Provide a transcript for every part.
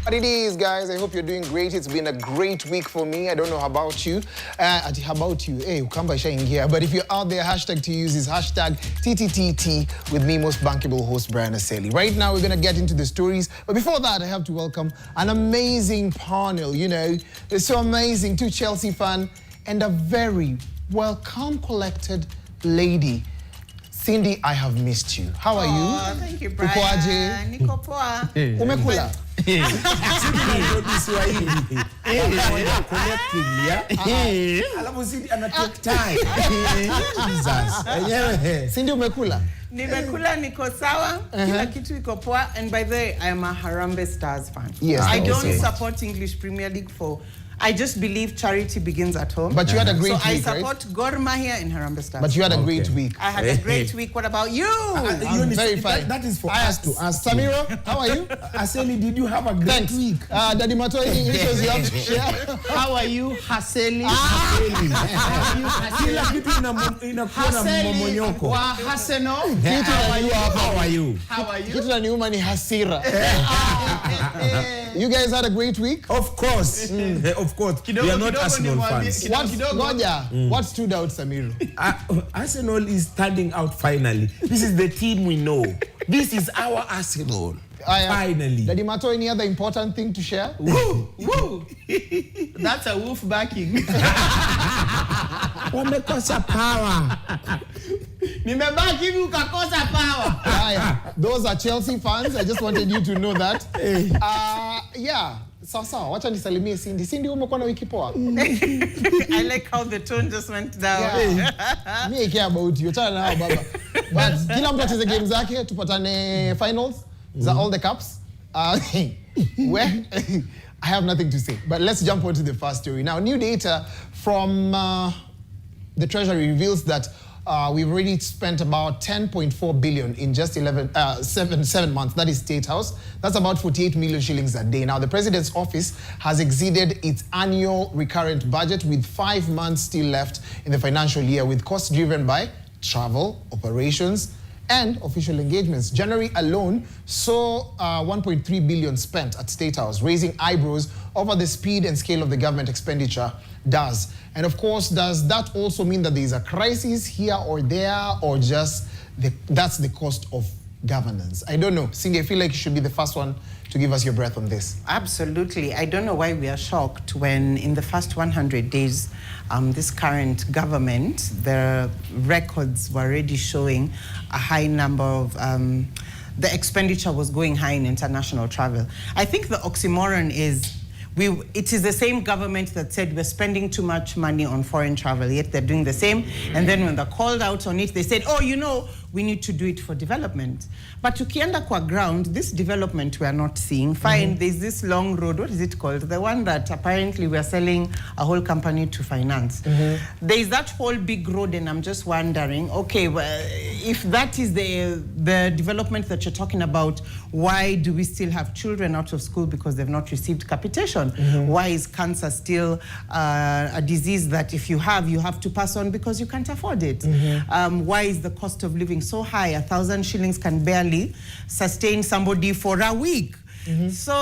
But it is, guys. I hope you're doing great. It's been a great week for me. I don't know how about you. How about you? Hey, ukamba here. But if you're out there, hashtag to use is hashtag TTTT with me, most bankable host, Brian Aseli. Right now, we're going to get into the stories. But before that, I have to welcome an amazing panel. You know, they're so amazing. 2 Chelsea fans and a very calm, collected lady. Cindy, I have missed you. How are you? Oh, thank you, Brian. Niko poa. Umekula? Cindy, umekula? Nimekula, niko sawa, kila kitu iko poa. And by the way, I am a Harambee Stars fan. Yes, I don't support English Premier League I just believe charity begins at home. But you had a great week, I support Gor Mahia and Harambee Stars. But you had a great week. I had a great week. What about you? I'm very fine. That is for us to ask. Samira, how are you? Aseli, did you have a great week? Daddy Mato, English was you have to share. How are you, Haseli? Kila kitu inakuwa na mmomonyoko. Haseno. How are you? Kitu na niuma ni hasira. You guys had a great week? Of course. Of course. We are not Arsenal fans. What stood out, Samiro? Arsenal is standing out finally. This is the team we know. This is our Arsenal. Finally. Daddy Mato, any other important thing to share? Woo! Woo! That's a wolf backing. Wamekosa power. Nimebaki hivi ukakosa power. Those are Chelsea fans. I just wanted you to know that. Yeah. Sawa, wacha nisalimie Cindy. Cindy, umekuwa na wiki poa? I like how the tone just went down. Me, I care about you. Tell now, baba. But kila mtu acheze game zake, tupatane finals za all the cups. Where I have nothing to say. But let's jump on to the first story. Now, new data from the Treasury reveals that we've already spent about 10.4 billion in just 7 months. That is State House. That's about 48 million shillings a day. Now, the President's office has exceeded its annual recurrent budget with 5 months still left in the financial year, with costs driven by travel, operations, and official engagements. January alone saw 1.3 billion spent at State House, raising eyebrows over the speed and scale of the government expenditure does. And of course, does that also mean that there is a crisis here or there, or just that's the cost of governance? I don't know. Cindy, I feel like you should be the first one to give us your breath on this. Absolutely. I don't know why we are shocked when in the first 100 days, this current government, the records were already showing a high number of, the expenditure was going high in international travel. I think the oxymoron is, it is the same government that said we're spending too much money on foreign travel, yet they're doing the same. And then when they're called out on it, they said, oh, you know, we need to do it for development. But tukienda kwa ground, this development we are not seeing. Fine, there's this long road, what is it called? The one that apparently we are selling a whole company to finance. There's that whole big road, and I'm just wondering, okay, well, if that is the development that you're talking about, why do we still have children out of school because they've not received capitation? Why is cancer still a disease that if you have to pass on because you can't afford it? Why is the cost of living so high? 1,000 shillings can barely sustain somebody for a week. So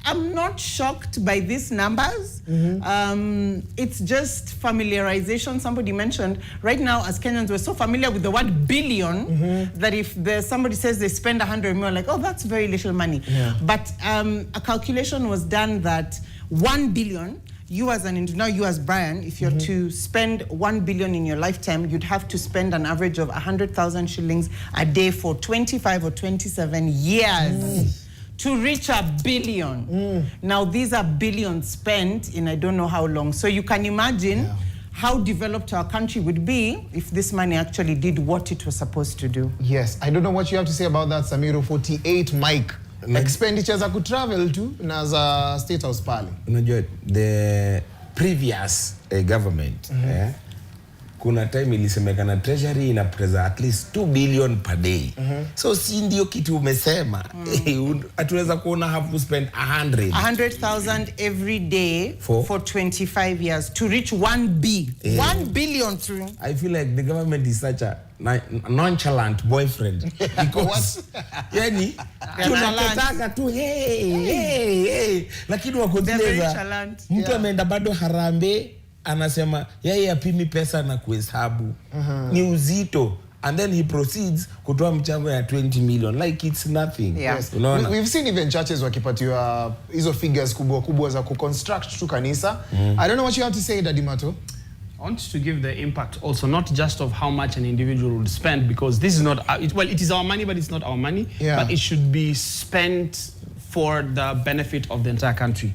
I'm not shocked by these numbers. It's just familiarization. Somebody mentioned right now, as Kenyans, we're so familiar with the word billion that if somebody says they spend 100 million, like, oh, that's very little money. But a calculation was done that 1 billion, you as Brian, if you're to spend 1 billion in your lifetime, you'd have to spend an average of 100,000 shillings a day for 25 or 27 years to reach 1 billion. Now, these are billions spent in I don't know how long. So you can imagine how developed our country would be if this money actually did what it was supposed to do. Yes, I don't know what you have to say about that, Samiro. 48 Mike. Expenditures I could travel to as a State House pale. The previous government kuna time ilisemekana treasury inapoteza at least 2 billion per day. So si ndio kitu umesema. Atuweza kuona have to spend 100,000 every day for 25 years to reach 1 billion. I feel like the government is such a nonchalant boyfriend because yani tunataka tu hey lakini wakoteleza mtu ameenda bado harambe anasema yeye apimi pesa na kuhesabu ni uzito, and then he proceeds kutoa mchango ya 20 million like it's nothing. Yes. We've seen even churches wakipatiwa hizo figures kubwa za kuconstruct tu kanisa. I don't know what you have to say, Daddy Mato. I want to give the impact also, not just of how much an individual would spend, because this is not, it is our money, but it's not our money. But it should be spent for the benefit of the entire country.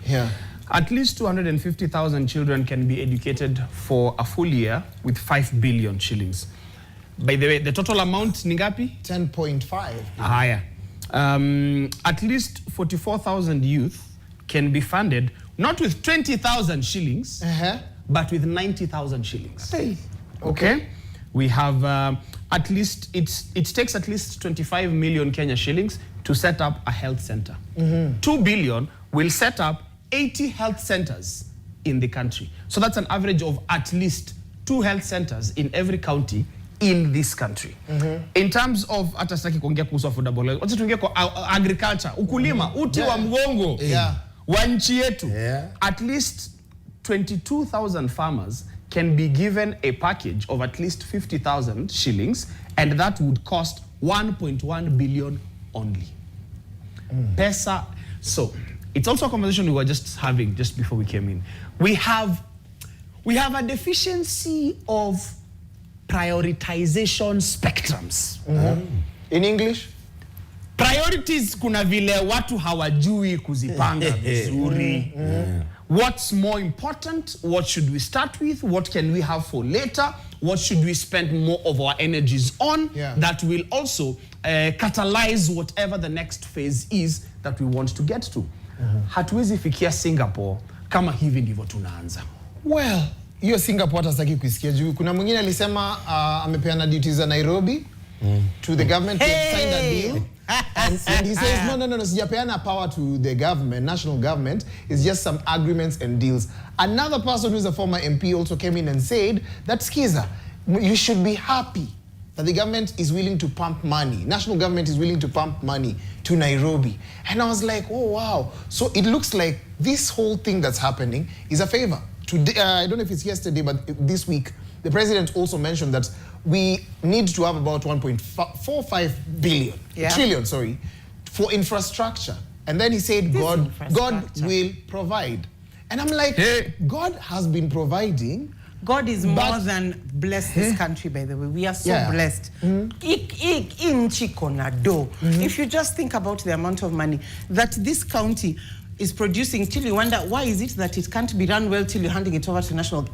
At least 250,000 children can be educated for a full year with 5 billion shillings. By the way, the total amount ni ngapi? 10.5. Higher. At least 44,000 youth can be funded, not with 20,000 shillings, but with 90,000 shillings. Okay. We have at least, it takes at least 25 million Kenya shillings to set up a health center. 2 billion will set up 80 health centers in the country. So that's an average of at least 2 health centers in every county in this country. In terms of hata sitaki kuongea kuhusu affordable, wacha tuongee kwa agriculture, ukulima, uti wa mgongo wa nchi yetu. At least 22,000 farmers can be given a package of at least 50,000 shillings, and that would cost 1.1 billion only. Pesa. So it's also a conversation we were just having just before we came in. We have a deficiency of prioritization spectrums. In English? Priorities, kuna vile watu hawajui kuzipanga vizuri. What's more important? What should we start with? What can we have for later? What should we spend more of our energies on that will also catalyze whatever the next phase is that we want to get to? Hatuwezi fikia Singapore kama hivi ndivyo tunaanza. Well, hiyo Singapore hata sitaki kuisikia juu. Kuna mwingine alisema amepeana duties za Nairobi to the government to sign a deal. And he says, no, sijapeana power to the government, national government. It's just some agreements and deals. Another person who's a former MP also came in and said that, Skiza, you should be happy that the government is willing to pump money. National government is willing to pump money to Nairobi. And I was like, oh, wow. So it looks like this whole thing that's happening is a favor. Today, I don't know if it's yesterday, but this week, the president also mentioned that we need to have about 1.45 billion, trillion, sorry, for infrastructure. And then he said, God will provide. And I'm like, God has been providing. God is more than blessed this country, by the way. We are so blessed. If you just think about the amount of money that this county is producing, till you wonder, why is it that it can't be run well till you're handing it over to national?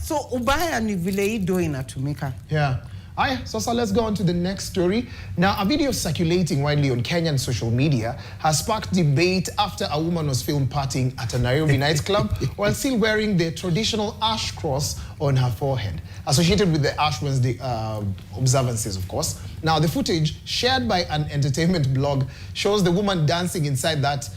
So ubaya ni vile hii do inatumika. So let's go on to the next story. Now, a video circulating widely on Kenyan social media has sparked debate after a woman was filmed partying at a Nairobi nightclub while still wearing the traditional ash cross on her forehead, associated with the Ash Wednesday observances, of course. Now, the footage shared by an entertainment blog shows the woman dancing inside that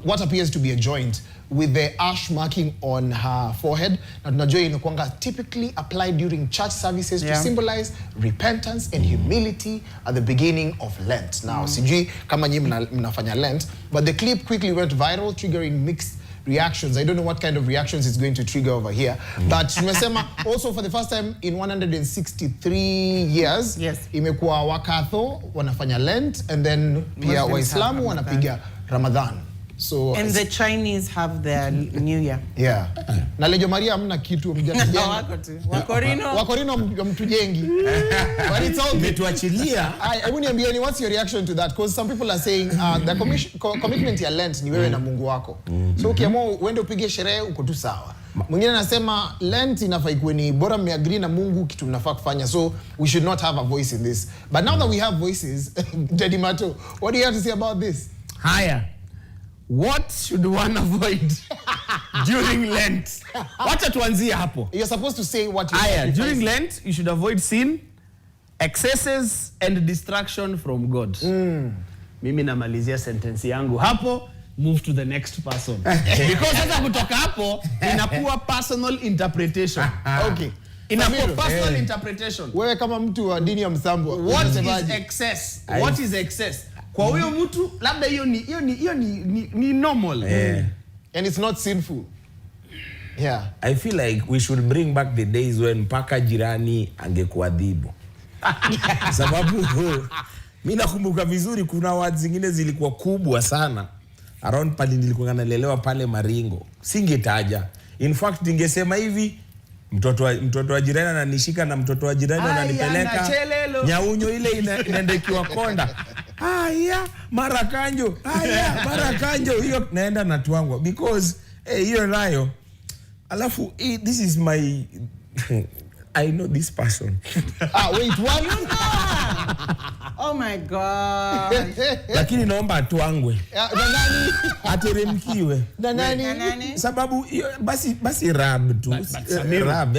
what appears to be a joint with the ash marking on her forehead. Na tunajua inakuanga typically applied during church services to symbolize repentance and humility at the beginning of Lent. Now, sijui kama nyinyi mnafanya Lent, but the clip quickly went viral, triggering mixed reactions. I don't know what kind of reactions it's going to trigger over here. But tumesema also for the first time in 163 years, imekuwa Wakatho wanafanya Lent, and then pia Waislamu wanapiga Ramadan. So, and the Chinese have their New Year. Na Lejo Maria hamna kitu mjatujengi. Wakorino mtujengi. But it's all metuachilia. Hebu niambieni, what's your reaction to that? Because some people are saying the commitment ya Lent ni wewe na Mungu wako. So ukiamua uende upige sherehe uko tu sawa. Mwingine anasema Lent inafaa ikuwe ni bora mmeagree na Mungu kitu mnafaa kufanya, so we should not have a voice in this. But now that we have voices, Daddy Mato, what do you have to say about this? Haya. What should one avoid during Lent? Wacha tuanzie hapo. You're supposed to say what you Aya, during Lent, you should avoid sin, excesses, and distraction from God. Mimi namalizia sentence yangu hapo, move to the next person. Because sasa kutoka hapo, inakuwa personal interpretation. Okay. Inakuwa personal interpretation. Wewe kama mtu wa dini ya Msambwa. What is excess? What is excess? Kwa huyo mtu labda hiyo ni normal. And it's not sinful. Yeah. I feel like we should bring back the days when mpaka jirani angekuadhibu. Sababu mimi nakumbuka vizuri kuna words zingine zilikuwa kubwa sana. Around pale nilikuwa nalelewa pale Maringo. Singetaja. In fact ningesema hivi, mtoto wa jirani ananishika na mtoto wa jirani ananipeleka nyaunyo ile inaendekiwa konda. Marakanjo hiyo naenda na tuangwa because hiyo nayo alafu this is my I know this person. Wait, what? You know? Oh my God. Lakini naomba atuangwe. Na nani? Ateremkiwe. Na nani? Sababu basi rab tu. Rab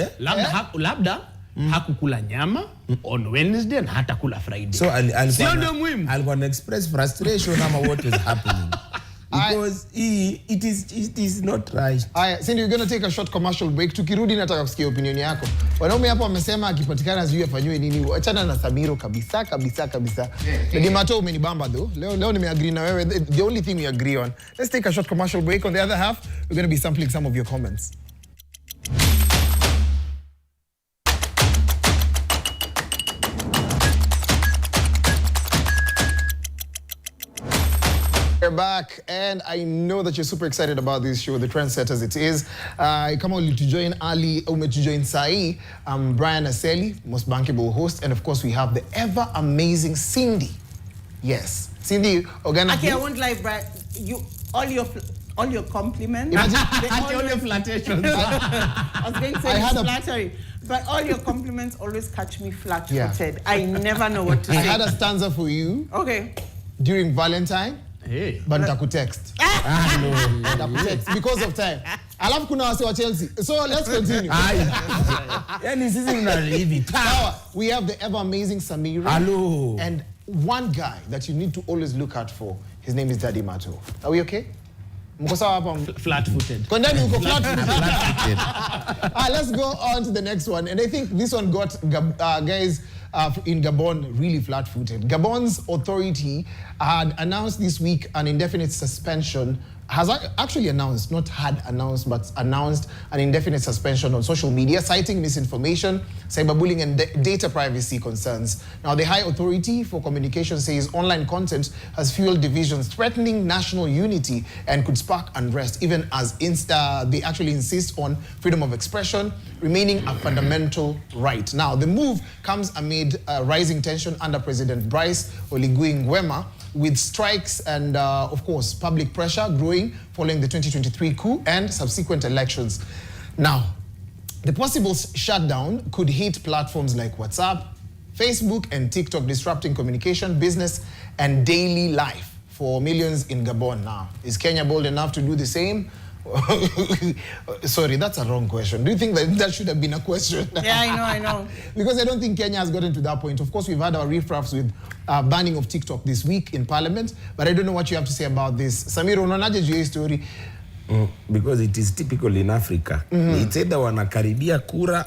Labda hakukula nyama on Wednesday na hata kula Friday. So sio ndio muhimu. Alikuwa na express frustration ama what is happening. Because it is not right. Cindy, we're going to take a short commercial break. Tukirudi nataka kusikia opinion yako. Wanaume hapo wamesema akipatikana sijui afanywe nini. Achana na Samiro kabisa. Lady Mato umenibamba though. Leo nimeagree na wewe. The only thing we agree on. Let's take a short commercial break. On the other half, we're going to be sampling some of your comments. We're back, and I know that you're super excited about this show, the Trendsetters it is. Come on to join Ali, to join Sai, Brian Aseli, most bankable host, and of course we have the ever amazing Cindy. Yes, Cindy, Okay, I won't lie, Brian. All your compliments. All your flirtations. I was going to say flattery, but all your compliments always catch me flat-footed. Yeah. I never know what to say. I had a stanza for you. Okay. During Valentine. Hey. But nitakutext. Nitakutext because of time. Alafu kuna wase wa Chelsea. So let's continue. We have the ever amazing Samira. Hello. And one guy that you need to always look out for. His name is Daddy Mato. Are we okay? Flat-footed. Flat-footed. Let's go on to the next one. And I think this one got guys in Gabon really flat-footed. Gabon's authority had announced this week an indefinite suspension, has actually announced, not had announced, but announced an indefinite suspension on social media, citing misinformation, cyberbullying, and data privacy concerns. Now, the High Authority for Communication says online content has fueled divisions, threatening national unity, and could spark unrest, even as they actually insist on freedom of expression remaining a fundamental right. Now, the move comes amid rising tension under President Brice Oligui Nguema, with strikes and, of course, public pressure growing following the 2023 coup and subsequent elections. Now, the possible shutdown could hit platforms like WhatsApp, Facebook, and TikTok, disrupting communication, business, and daily life for millions in Gabon. Now, is Kenya bold enough to do the same? Sorry, that's a wrong question. Do you think that should have been a question? Yeah, I know. Because I don't think Kenya has gotten to that point. Of course, we've had our riffraffs with banning of TikTok this week in Parliament, but I don't know what you have to say about this. Samir, unaonaje juu ya story? Because it is typical in Africa. It's either wanakaribia kura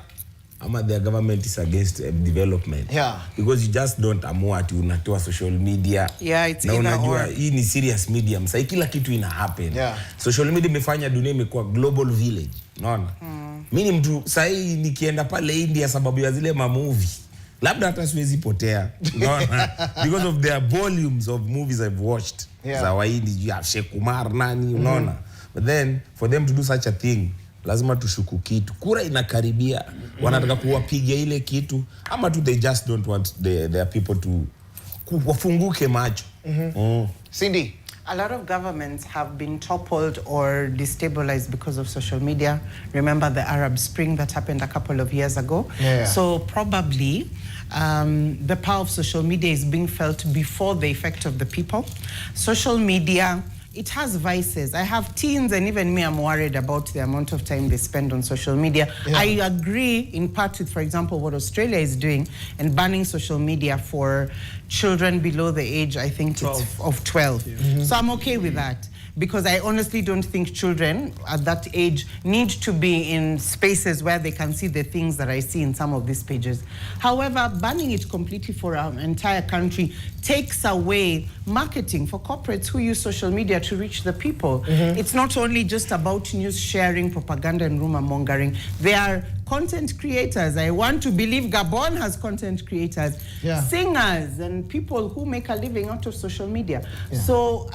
ama their government is against development. Yeah. Because you just don't amua ati unatoa social media. Yeah, it's na unajua or. Hii ni serious medium. Sasa kila kitu ina happen. Yeah. Social media imefanya dunia imekuwa global village. Unaona? Mimi ni mtu sasa nikienda pale India sababu ya zile movie. Labda hata siwezi potea. Unaona? Because of their volumes of movies I've watched. Yeah. Za Wahindi, you have Sheikh Kumar nani, unaona? But then for them to do such a thing, lazima tushuku kitu. Kura inakaribia, wanataka kuwapiga ile kitu, ama tu they just don't want their people to wafunguke macho. Cindy? A lot of governments have been toppled or destabilized because of social media. Remember the Arab Spring that happened a couple of years ago? Yeah. So probably the power of social media is being felt before the effect of the people. Social media it has vices. I have teens, and even me, I'm worried about the amount of time they spend on social media. Yeah. I agree in part with, for example, what Australia is doing and banning social media for children below the age, I think, 12. of 12. Yeah. So I'm okay with that, because I honestly don't think children at that age need to be in spaces where they can see the things that I see in some of these pages. However, banning it completely for our entire country takes away marketing for corporates who use social media to reach the people. It's not only just about news sharing, propaganda, and rumor mongering. They are content creators. I want to believe Gabon has content creators, singers, and people who make a living out of social media. So,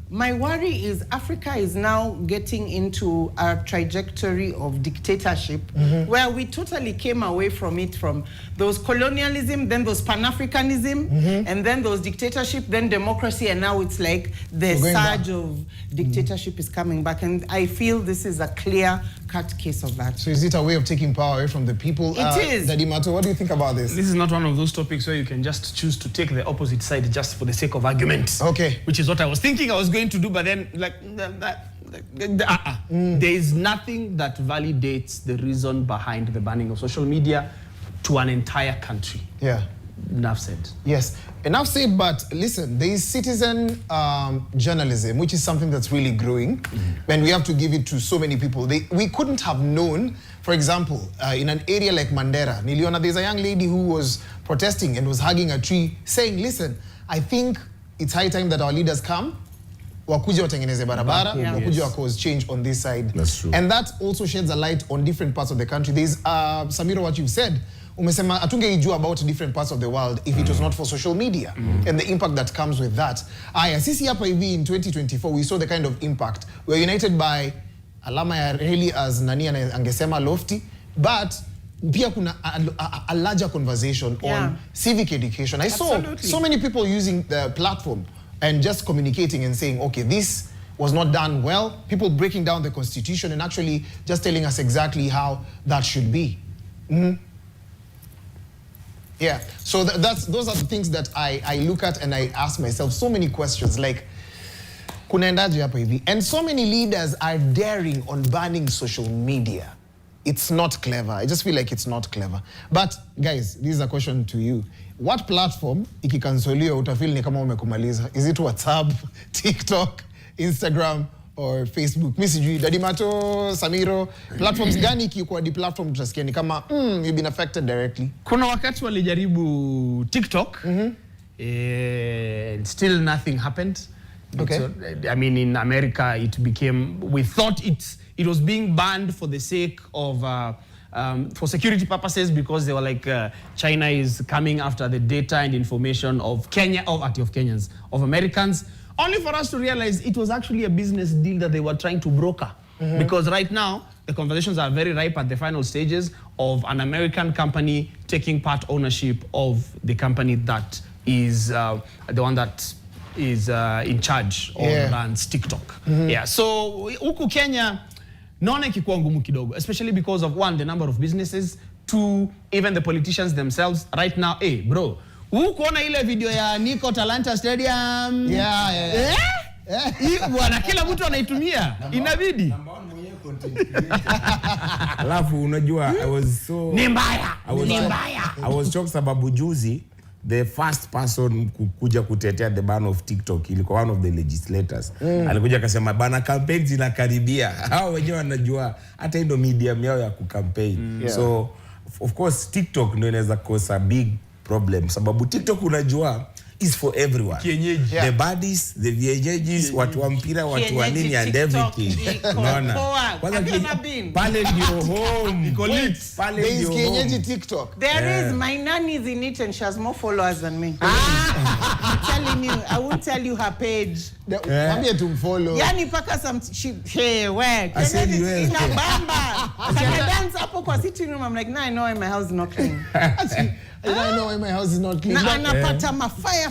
my worry is Africa is now getting into a trajectory of dictatorship where we totally came away from it, from those colonialism, then those Pan-Africanism, and then those dictatorship, then democracy, and now it's like the surge of dictatorship is coming back. And I feel this is a clear-cut case of that. So is it a way of taking power away from the people? It is. Daddy Mato, what do you think about this? This is not one of those topics where you can just choose to take the opposite side just for the sake of argument. Okay. Which is what I was thinking I was going to do, but then there is nothing that validates the reason behind the banning of social media to an entire country. Yeah. Enough said. Yes, enough said, but listen, there is citizen journalism, which is something that's really growing, and we have to give it to so many people. We couldn't have known, for example, in an area like Mandera, Niliona, there's a young lady who was protesting and was hugging a tree, saying, listen, I think it's high time that our leaders come, wakuje watengeneze barabara, wakuje wa cause change on this side. That's true. And that also sheds a light on different parts of the country. There's, Samira, what you've said, umesema atungeijua about different parts of the world if it was not for social media and the impact that comes with that. Aya, sisi hapa hivi in 2024, we saw the kind of impact. We were united by alama ya reli, as nani angesema lofty, but pia kuna a larger conversation on civic education. I saw so many people using the platform and just communicating and saying, okay, this was not done well. People breaking down the constitution and actually just telling us exactly how that should be. Yeah, so those are the things that I look at and I ask myself so many questions, like, kunaendaje hapa hivi? And so many leaders are daring on banning social media. It's not clever. I just feel like it's not clever. But guys, this is a question to you. What platform ikikansoliwa utafeel ni kama umekumaliza? Is it WhatsApp, TikTok, Instagram, or Facebook? Mi sijui, Daddy Mato, Samiro, platforms gani ikikuwa di platform tutasikia ni kama you've been affected directly? Kuna wakati walijaribu TikTok, and still nothing happened. Okay. So, I mean, in America, it became, we thought it was being banned for the sake of, for security purposes, because they were like, China is coming after the data and information of Kenyans, of Americans, only for us to realize it was actually a business deal that they were trying to broker. Because right now, the conversations are very ripe at the final stages of an American company taking part ownership of the company that is the one that is in charge or runs TikTok. Yeah, so huku Kenya, naona ikikuwa ngumu kidogo, especially because of, one, the number of businesses, two, even the politicians themselves. Right now, bro, kuona ile video ya Nico Talanta Stadium? Bwana, kila mtu anaitumia, inabidi. Alafu unajua, I was so... Ni mbaya. I was shocked sababu juzi, the first person kuja kutetea the ban of TikTok ilikuwa one of the legislators. Alikuja akasema bana, campaigns inakaribia. Hao wenyewe wanajua hata ndio medium yao ya kucampaign. So of course TikTok ndio inaweza cause a big problem sababu TikTok unajua is for everyone. The baddies, the VJs, watu wa mpira, watu wa nini and everything. Unaona? Pale ndio home. There is kienyeji TikTok. There is. My nanny is in it and she has more followers than me. I'm telling you, I won't tell you her page. Mwambie tumfollow. Yani paka where? I said you were. Inabamba. I dance hapo kwa sitting room. I'm like, nah, I know why my house is not clean. I know why my house is not clean. Na anapata fire.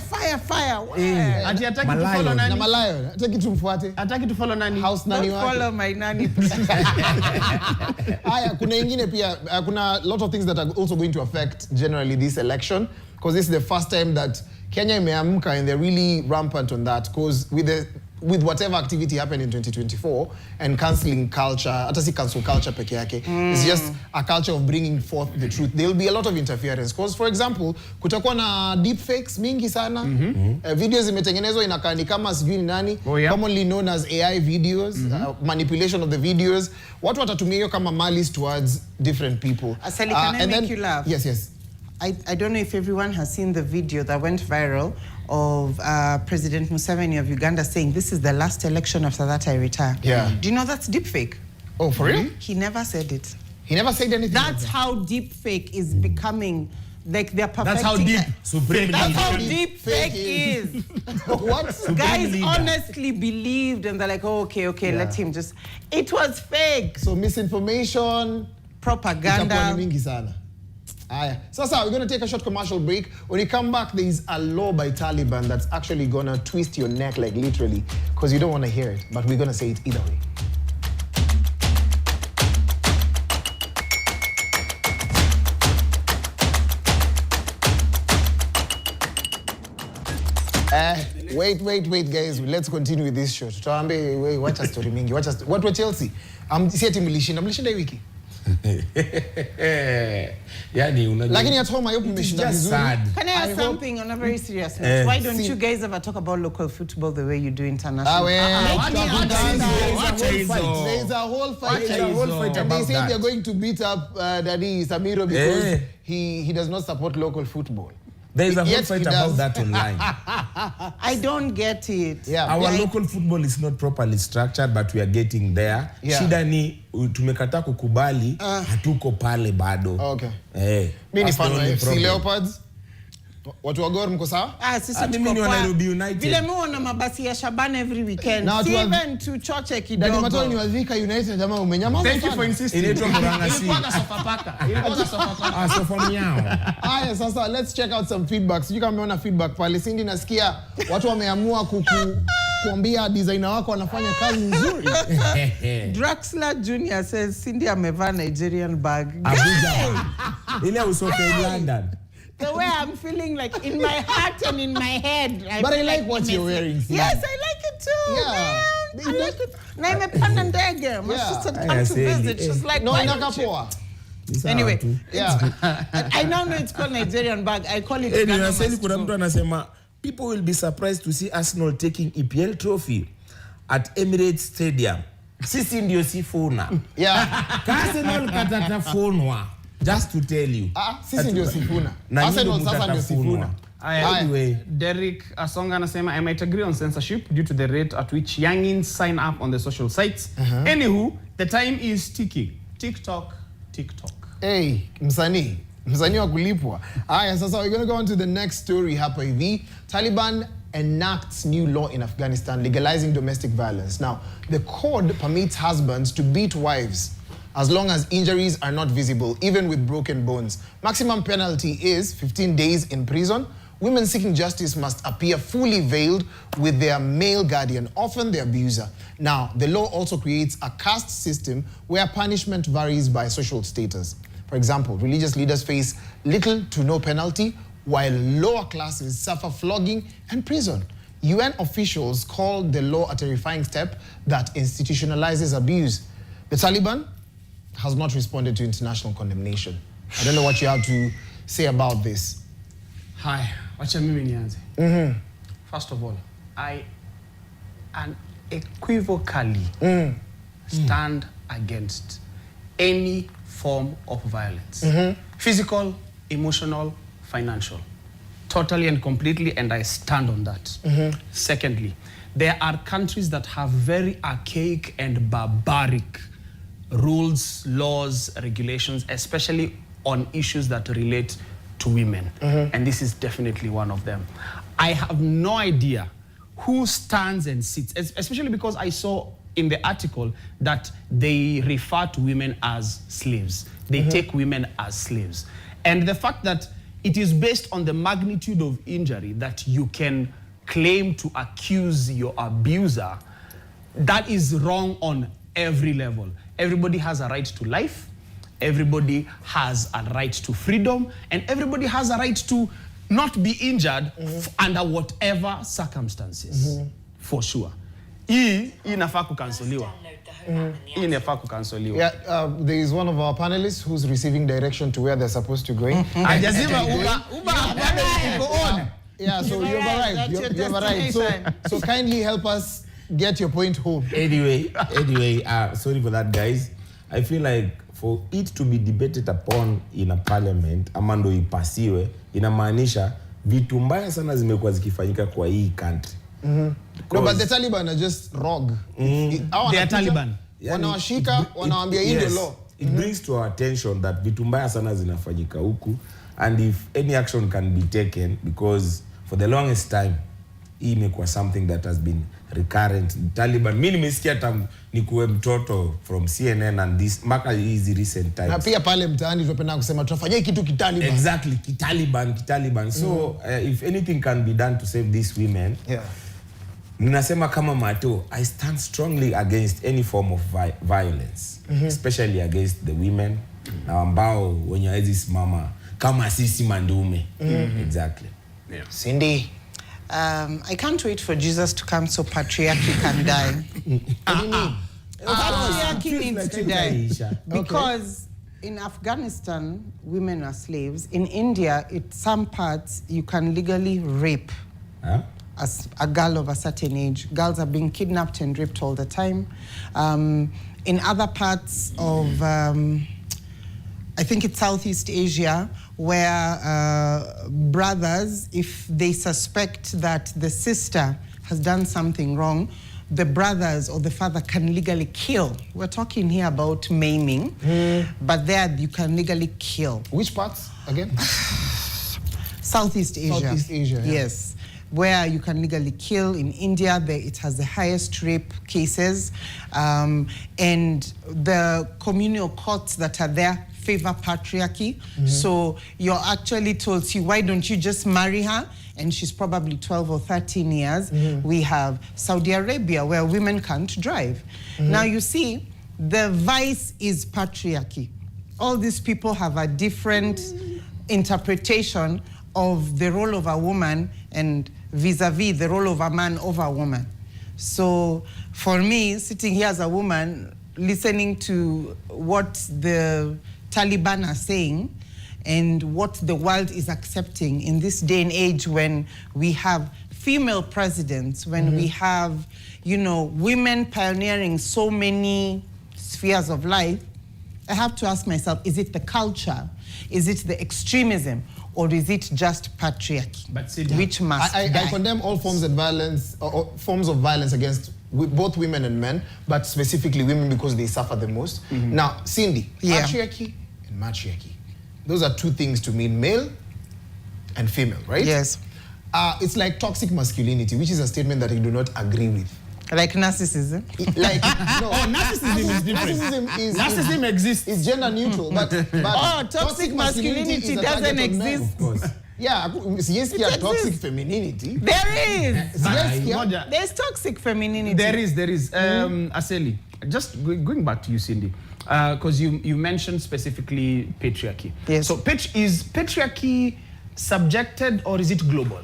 Ati hataki to follow nani? Na malayo. Hataki tumfuate. Hataki to follow nani? House nani wake. Don't follow my nanny. Aya, kuna ingine pia, kuna lot of things that are also going to affect generally this election, because this is the first time that Kenya imeamka and they're really rampant on that, because with the with whatever activity happened in 2024 and cancelling culture, hata si cancel culture peke yake. It's just a culture of bringing forth the truth. There will be a lot of interference. Because, for example, kutakuwa na deep fakes mingi sana. Videos imetengenezwa inakaa ni kama sijui ni nani. Commonly known as AI videos. Manipulation of the videos. Watu watatumia hiyo kama malice towards different people. Asali, can I make you laugh? Yes, yes. I don't know if everyone has seen the video that went viral of President Museveni of Uganda saying, this is the last election after that I retire. Yeah. Do you know that's deepfake? Oh, for real? He never said it. He never said anything. That's how deepfake is becoming, like they're perfecting. That's how deep supreme. That's how deep fake is. What? Guys honestly believed and they're like, oh, okay, let him just. It was fake. So misinformation, propaganda. itakuwa ni mingi sana. So we're going to take a short commercial break. When we come back, there is a law by Taliban that's actually going to twist your neck, like literally, because you don't want to hear it, but we're going to say it either way. Wait, guys. Let's continue with this show. Tutambe, watch a story mingi. What was Chelsea? Si ati mlishinda hii wiki. Yani unajua. Lakini at home I hope mmeshinda vizuri. Can I ask something on a very serious note? Why don't you guys ever talk about local football the way you do international? There's a whole fight about that. They say they're going to beat up Daddy Samiro because he does not support local football. There is a whole fight about that online. I don't get it. Yeah. Our local football is not properly structured, but we are getting there. Yeah. Shida ni tumekataa kukubali, hatuko pale bado. Okay. Mimi ni fan wa FC Leopards. Watu wa Gor mko sawa? Sisi mimi ni wa Nairobi United. Vile muona mabasi ya Shabana every weekend. Even to choche kidogo. Dani Matoni ni wa Thika United jamaa umenyamaza sana. Thank you for insisting. Inaitwa Murangasi. Ilikuwa Sofapaka. Sofa miao. Sasa let's check out some feedback. Sijui kama umeona feedback pale. Cindy nasikia watu wameamua kuambia designer wako anafanya kazi nzuri. Draxler Jr. says Cindy amevaa Nigerian bag. Abuja. Ile usoke in London. The way I'm feeling, like in my heart and in my head. But I like what you're wearing. Cindy. Yes, I like it too. Yeah. Man. I like it. Na imepanda ndege. My sister come to visit. She's like, no, inakapoa. Anyway, yeah. I now know it's called Nigerian bag. I call it. Kuna mtu anasema people will be surprised to see Arsenal taking EPL trophy at Emirates Stadium. Sisi ndio sifuna. Yeah. Arsenal katatafunwa. Just to tell you. Sisi ndio sifuna. Arsenal sasa ndio sifuna. Anyway, Derek Asonga anasema I might agree on censorship due to the rate at which youngins sign up on the social sites. Anywho, the time is ticking. TikTok. Hey, msanii wa kulipwa. Sasa we're going to go on to the next story hapa hivi. Taliban enacts new law in Afghanistan legalizing domestic violence. Now, the code permits husbands to beat wives as long as injuries are not visible, even with broken bones. Maximum penalty is 15 days in prison. Women seeking justice must appear fully veiled with their male guardian, often the abuser. Now, the law also creates a caste system where punishment varies by social status. For example, religious leaders face little to no penalty, while lower classes suffer flogging and prison. UN officials call the law a terrifying step that institutionalizes abuse. The Taliban has not responded to international condemnation. I don't know what you have to say about this. Hi, wacha mimi nianze. First of all, I unequivocally stand against any form of violence. Physical, emotional, financial. Totally and completely, and I stand on that. Secondly, there are countries that have very archaic and barbaric rules, laws, regulations, especially on issues that relate to women. And this is definitely one of them. I have no idea who stands and sits, especially because I saw in the article that they refer to women as slaves. They take women as slaves. And the fact that it is based on the magnitude of injury that you can claim to accuse your abuser, that is wrong on every level. Everybody has a right to life, everybody has a right to freedom, and everybody has a right to not be injured under whatever circumstances, for sure. Hii inafaa kukansoliwa. Hii inafaa kukansoliwa. Yeah, there is one of our panelists who's receiving direction to where they're supposed to go. Ajazima Uber bado iko on. Yeah, so you've arrived. You've arrived. So kindly help us get your point home. Anyway, sorry for that, guys. I feel like for it to be debated upon in a parliament, ama ndo ipasiwe, inamaanisha vitu mbaya sana zimekuwa zikifanyika kwa hii country. No, but the Taliban are just rogue. They are Taliban. Wanawashika, wanawaambia hii ndio law. It brings to our attention that vitu mbaya sana zinafanyika huku, and if any action can be taken, because for the longest time hii imekuwa something that has been recurrent. Taliban, mimi nimesikia tangu nikuwe mtoto from CNN and this maka hizi recent times. Na pia pale mtaani tunapenda kusema tutafanya kitu kitaliban. Exactly, kitaliban. So if anything can be done to save these women, ninasema kama Mato, I stand strongly against any form of violence, especially against the women na ambao wenye hizi simama kama sisi mandume. Exactly. Yeah. Cindy, I can't wait for Jesus to come so patriarchy can die. Patriarchy needs to die. Because in Afghanistan, women are slaves. In India, in some parts, you can legally rape as a girl of a certain age. Girls are being kidnapped and raped all the time. In other parts of, I think it's Southeast Asia, where brothers, if they suspect that the sister has done something wrong, the brothers or the father can legally kill. We're talking here about maiming, but there you can legally kill. which parts again? Southeast Asia. Southeast Asia, yeah. Yes. Where you can legally kill. In India, it has the highest rape cases. And the communal courts that are there favor patriarchy. So you're actually told, see, why don't you just marry her? And she's probably 12 or 13 years. We have Saudi Arabia, where women can't drive. Now you see, the vice is patriarchy. All these people have a different interpretation of the role of a woman and vis-a-vis the role of a man over a woman. So for me, sitting here as a woman, listening to what the Taliban are saying and what the world is accepting in this day and age, when we have female presidents, when we have, you know, women pioneering so many spheres of life, I have to ask myself, is it the culture? Is it the extremism? Or is it just patriarchy? But which must die? I condemn all forms of violence, or forms of violence against both women and men, but specifically women because they suffer the most. Now, Cindy, patriarchy and matriarchy. Those are two things to mean male and female, right? Yes. It's like toxic masculinity, which is a statement that I do not agree with. Like narcissism? Like, no. Narcissism is different. Narcissism exists. It's gender neutral, but toxic masculinity doesn't exist. Of course. Yeah, yes, toxic femininity. There is. There's toxic femininity. There is. Aseli, just going back to you, Cindy, because you mentioned specifically patriarchy. Yes. So is patriarchy subjected or is it global?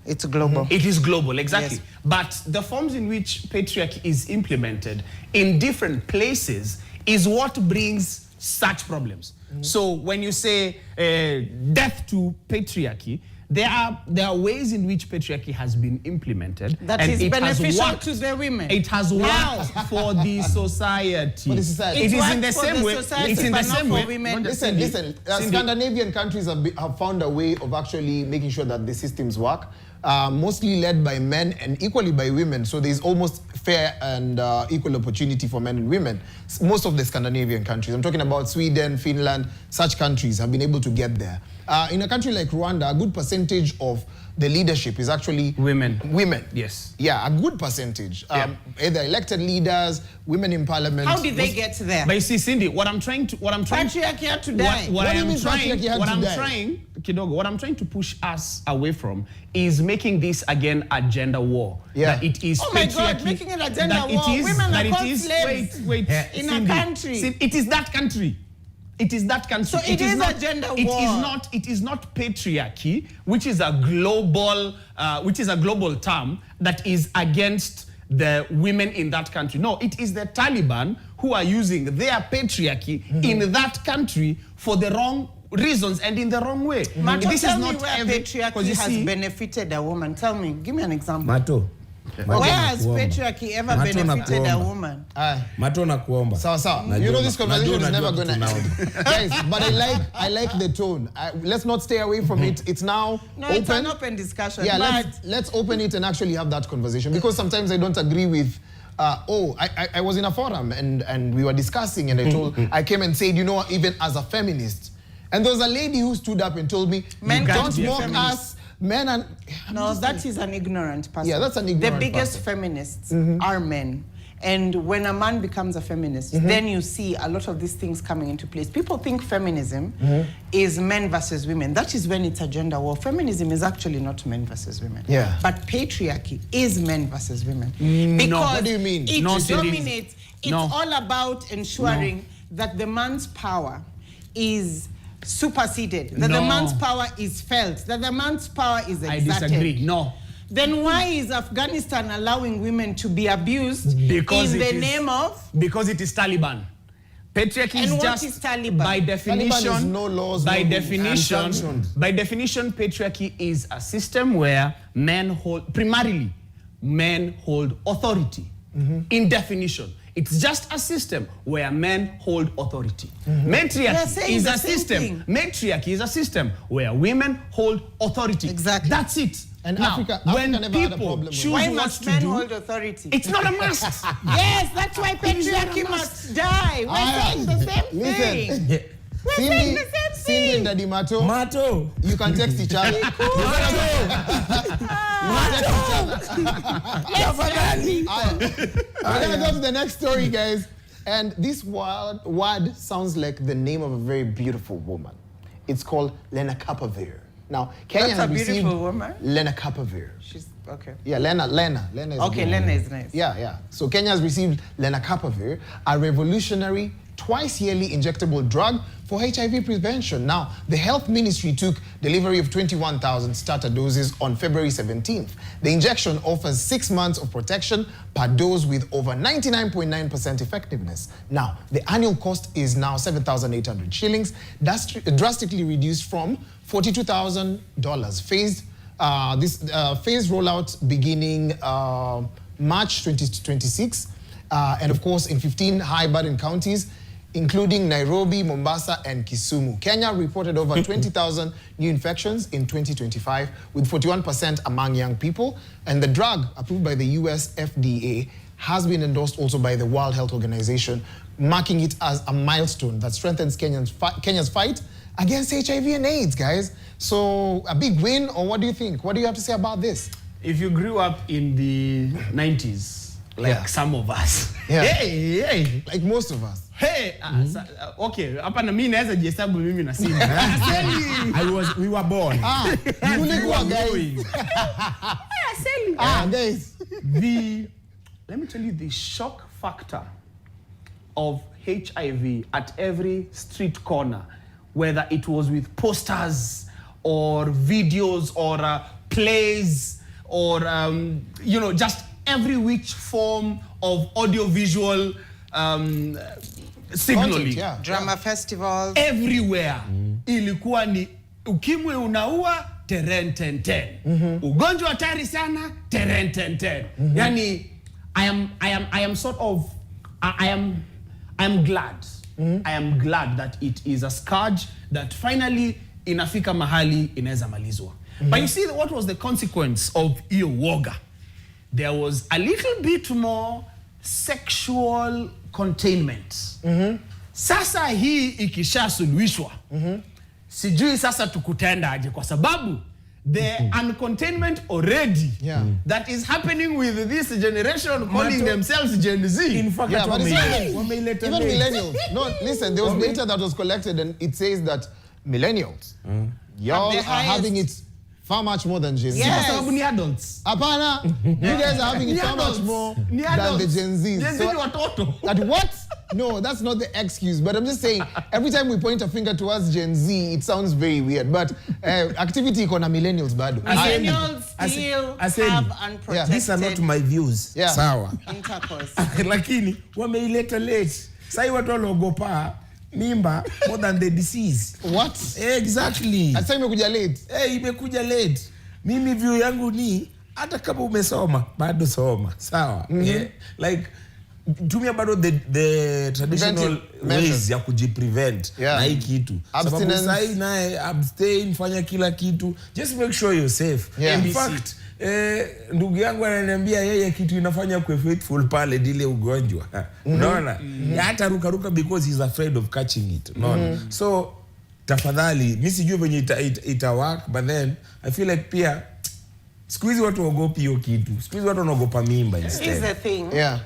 It's global. It is global, exactly. Yes. But the forms in which patriarchy is implemented in different places is what brings such problems. So when you say death to patriarchy, there are ways in which patriarchy has been implemented that and is it beneficial has worked, to the women. It has worked for the society. For the society. It It is in the worked for same the way. society, It's in the but not same for way. women. Listen. Scandinavian countries have found a way of actually making sure that the systems work, mostly led by men and equally by women. So there's almost fair and equal opportunity for men and women. Most of the Scandinavian countries, I'm talking about Sweden, Finland, such countries have been able to get there. In a country like Rwanda, a good percentage of the leadership is actually women. Yes. Yeah, a good percentage. Either elected leaders, women in parliament. How did they get there? But you see, Cindy, what I'm trying patriarchy had to die. What do you mean patriarchy had to die? What I'm trying to push us away from is making this again a gender war. Yeah. That it is Oh my patriarchy. God, making it a gender war. Women are called slaves wait, in Cindy, a country. It is that country. It is that country. So it is not a gender it war. It is not patriarchy, which is a global term that is against the women in that country. No, it is the Taliban who are using their patriarchy in that country for the wrong reasons and in the wrong way. Mato, this tell is not me where patriarchy has benefited a woman. Tell me, give me an example. Mato. Where has patriarchy ever benefited a woman? Mato na kuomba. Sawa. You know this conversation is never going to end. Guys, but I like the tone. Let's not stay away from it. It's now no, open. It's an open discussion. Yeah, let's open it and actually have that conversation, because sometimes I don't agree with I was in a forum and we were discussing, and I came and said, you know, even as a feminist, and there was a lady who stood up and told me, men don't mock us. Men and no, that is an ignorant person. Yeah, that's an ignorant person. The biggest feminists are men. And when a man becomes a feminist, then you see a lot of these things coming into place. People think feminism is men versus women. That is when it's a gender war. Feminism is actually not men versus women. Yeah. But patriarchy is men versus women. Because no, what do you mean? It dominates. It's all about ensuring that the man's power is superseded, that the man's power is felt, that the man's power is exerted. I disagree. No. Then why is Afghanistan allowing women to be abused in the name of? Because it is Taliban. Patriarchy is just, is Taliban? By definition, Taliban is no laws, by definition, patriarchy is a system where primarily men hold authority. In definition. It's just a system where men hold authority. Matriarchy is a system. Matriarchy is a system where women hold authority. Exactly. That's it. And now, Africa when never people had a problem with why must men hold authority? It's not a must. Yes, that's why patriarchy must die. We're saying the same thing. We're saying the same thing. Cindy and Daddy Mato, you can text each other. We're gonna go to the next story, guys. And this word sounds like the name of a very beautiful woman. It's called Lena Kapavir. Now, Kenya has received beautiful woman. Lena Kapavir. She's okay. Yeah, Lena is okay. Lena is nice. Yeah. So Kenya has received Lena Kapavir, a revolutionary twice-yearly injectable drug for HIV prevention. Now, the health ministry took delivery of 21,000 starter doses on February 17th. The injection offers 6 months of protection per dose with over 99.9% effectiveness. Now, the annual cost is now 7,800 shillings, drastically reduced from $42,000. Phased rollout beginning March 2026, and of course in 15 high-burden counties, including Nairobi, Mombasa, and Kisumu. Kenya reported over 20,000 new infections in 2025, with 41% among young people. And the drug, approved by the US FDA, has been endorsed also by the World Health Organization, marking it as a milestone that strengthens Kenya's fight against HIV and AIDS, guys. So a big win, or what do you think? What do you have to say about this? If you grew up in the 90s, like some of us, hey, like most of us. Hey, okay, hapa na mimi naweza jihesabu mimi na sini. We were born. Guys. Let me tell you the shock factor of HIV at every street corner, whether it was with posters or videos or plays or just every which form of audiovisual signaling. Drama festivals. Everywhere. Ilikuwa ni ukimwi unaua terententen. Ugonjwa hatari sana terententen. Yani I am glad. I am glad that it is a scourge that finally inafika mahali inaweza malizwa. But you see what was the consequence of hiyo woga? There was a little bit more sexual containment. Sasa hii ikishasuluhishwa, sijui sasa tukutenda aje, kwa sababu the uncontainment already that is happening with this generation calling themselves Gen Z. In fact, but even millennials. No, listen, there was data that was collected and it says that millennials, y'all are having it Far much more than Gen Z. Yes. Kwa sababu ni adults. Apana, you guys are having it far much more than the Gen Z. Gen Z ni watoto. That what? No, that's not the excuse. But I'm just saying, every time we point a finger towards Gen Z, it sounds very weird. But activity iko na millennials bado. Millennials still have unprotected these are not my views. Yeah. Sawa. intercourse. Lakini wameileta late. Sasa watu walogopa mimba more than the disease. What? Exactly. Asa imekuja late. Imekuja late. Mimi view yangu ni hata kama umesoma bado soma. Sawa. Like tumia bado the traditional ways ya kujiprevent na hii kitu. Sababu sasa naye abstain, fanya kila kitu. Just make sure you're safe. In fact, ndugu yangu ananiambia yeye kitu inafanya kwa faithful pale dile ugonjwa. Unaona? Hata ruka because he's afraid of catching it. Unaona? So tafadhali, mimi sijui venye ita work, but then I feel like pia siku hizi watu waogopi hiyo kitu. Siku hizi watu wanaogopa mimba instead. Here's the thing. Yeah.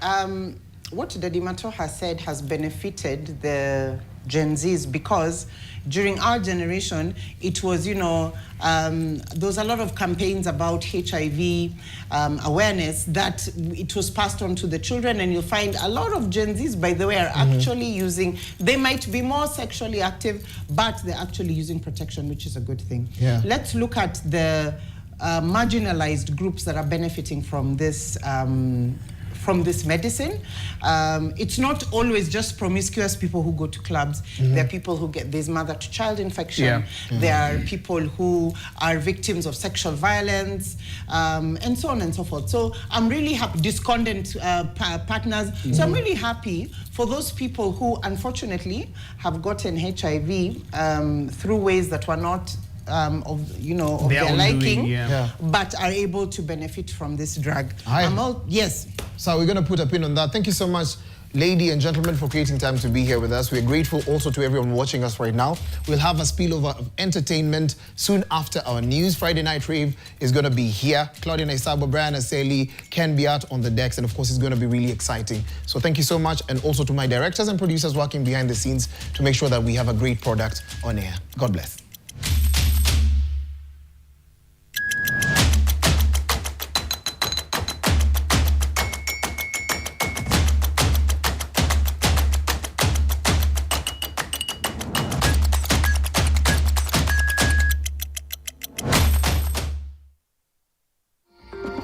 What Daddy Mato has said has benefited the Gen Zs because during our generation, it was, you know, there was a lot of campaigns about HIV awareness that it was passed on to the children, and you'll find a lot of Gen Zs, by the way, are actually using, they might be more sexually active, but they're actually using protection, which is a good thing. Yeah. Let's look at the marginalized groups that are benefiting from this medicine. It's not always just promiscuous people who go to clubs. There are people who get this mother-to-child infection. There are people who are victims of sexual violence, and so on and so forth. So I'm really happy, discordant partners. So I'm really happy for those people who unfortunately have gotten HIV through ways that were not of their liking, but are able to benefit from this drug. Yes. So we're going to put a pin on that. Thank you so much, lady and gentlemen, for creating time to be here with us. We're grateful also to everyone watching us right now. We'll have a spillover of entertainment soon after our news. Friday Night Rave is going to be here. Claudia Naisabo, Brian Aseli, Ken Biat on the decks, and of course it's going to be really exciting. So thank you so much, and also to my directors and producers working behind the scenes to make sure that we have a great product on air. God bless.